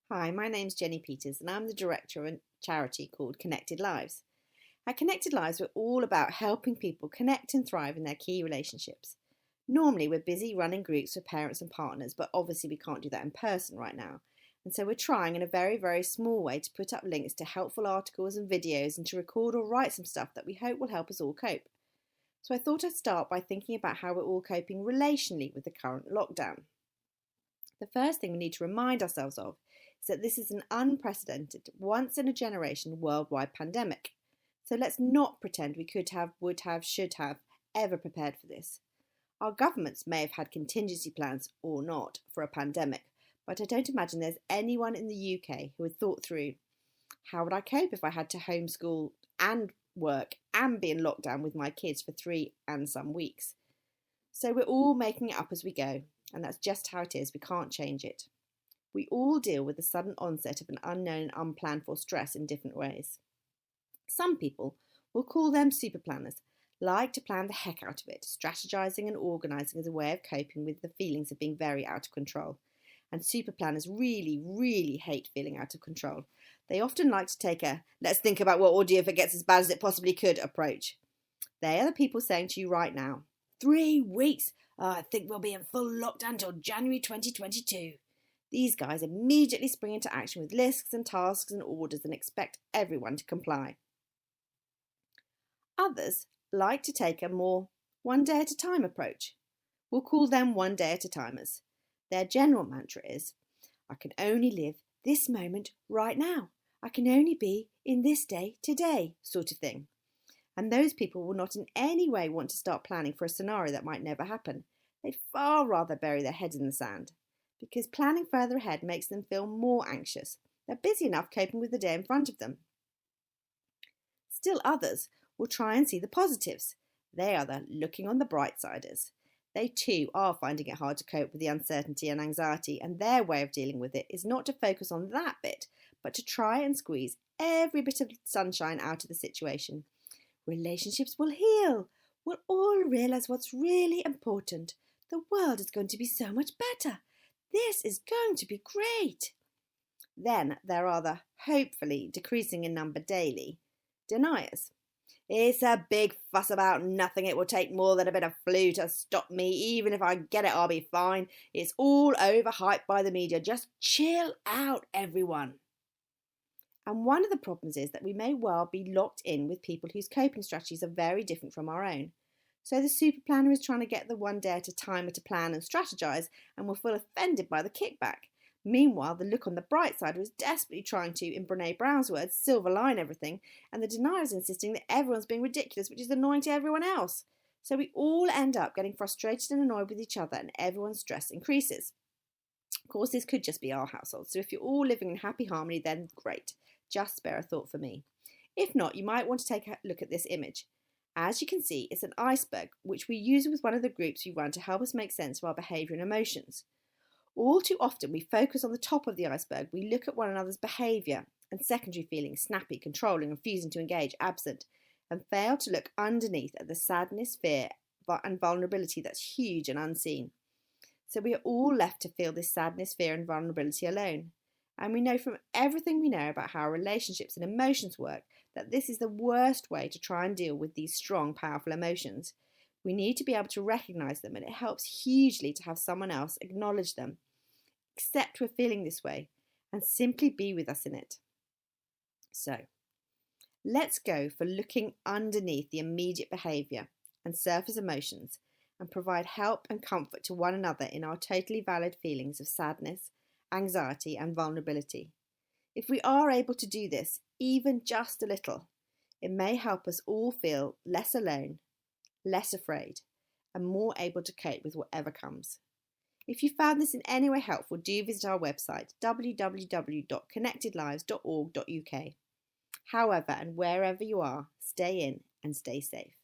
Hi, my name's Jenny Peters and I'm the director of a charity called Connected Lives. At Connected Lives, we're all about helping people connect and thrive in their key relationships. Normally, we're busy running groups for parents and partners, but obviously we can't do that in person right now. And so we're trying in a very, very small way to put up links to helpful articles and videos and to record or write some stuff that we hope will help us all cope. So I thought I'd start by thinking about how we're all coping relationally with the current lockdown. The first thing we need to remind ourselves of is that this is an unprecedented, once in a generation worldwide pandemic. So let's not pretend we could have, would have, should have ever prepared for this. Our governments may have had contingency plans or not for a pandemic, but I don't imagine there's anyone in the UK who had thought through how would I cope if I had to homeschool and work and be in lockdown with my kids for 3 and some weeks. So we're all making it up as we go, and that's just how it is. We can't change it. We all deal with the sudden onset of an unknown and unplanned for stress in different ways. Some people, we'll call them super planners, like to plan the heck out of it, strategizing and organizing as a way of coping with the feelings of being very out of control. And super planners really, really hate feeling out of control. They often like to take a let's think about what we'll do if it gets as bad as it possibly could approach. They are the people saying to you right now, 3 weeks? Oh, I think we'll be in full lockdown till January 2022. These guys immediately spring into action with lists and tasks and orders and expect everyone to comply. Others like to take a more one day at a time approach. We'll call them one day at a timers. Their general mantra is, I can only live this moment right now. I can only be in this day today, sort of thing. And those people will not in any way want to start planning for a scenario that might never happen. They'd far rather bury their heads in the sand, because planning further ahead makes them feel more anxious. They're busy enough coping with the day in front of them. Still others will try and see the positives. They are the looking on the bright siders. They too are finding it hard to cope with the uncertainty and anxiety, and their way of dealing with it is not to focus on that bit, but to try and squeeze every bit of sunshine out of the situation. Relationships will heal. We'll all realise what's really important. The world is going to be so much better. This is going to be great. Then there are the, hopefully decreasing in number daily, deniers. It's a big fuss about nothing. It will take more than a bit of flu to stop me. Even if I get it, I'll be fine. It's all overhyped by the media. Just chill out, everyone. And one of the problems is that we may well be locked in with people whose coping strategies are very different from our own. So the super planner is trying to get the one day at a timer to plan and strategise and will feel offended by the kickback. Meanwhile, the look on the bright side is desperately trying to, in Brene Brown's words, silver line everything, and the denier is insisting that everyone's being ridiculous, which is annoying to everyone else. So we all end up getting frustrated and annoyed with each other, and everyone's stress increases. Of course, this could just be our household, so if you're all living in happy harmony, then great. Just spare a thought for me. If not, you might want to take a look at this image. As you can see, it's an iceberg, which we use with one of the groups we run to help us make sense of our behaviour and emotions. All too often, we focus on the top of the iceberg. We look at one another's behaviour and secondary feelings, snappy, controlling, refusing to engage, absent, and fail to look underneath at the sadness, fear, and vulnerability that's huge and unseen. So we are all left to feel this sadness, fear, and vulnerability alone. And we know from everything we know about how relationships and emotions work that this is the worst way to try and deal with these strong, powerful emotions. We need to be able to recognise them, and it helps hugely to have someone else acknowledge them, accept we're feeling this way, and simply be with us in it. So, let's go for looking underneath the immediate behaviour and surface emotions and provide help and comfort to one another in our totally valid feelings of sadness, anxiety and vulnerability. If we are able to do this, even just a little, it may help us all feel less alone, less afraid, and more able to cope with whatever comes. If you found this in any way helpful, do visit our website www.connectedlives.org.uk. However and wherever you are, stay in and stay safe.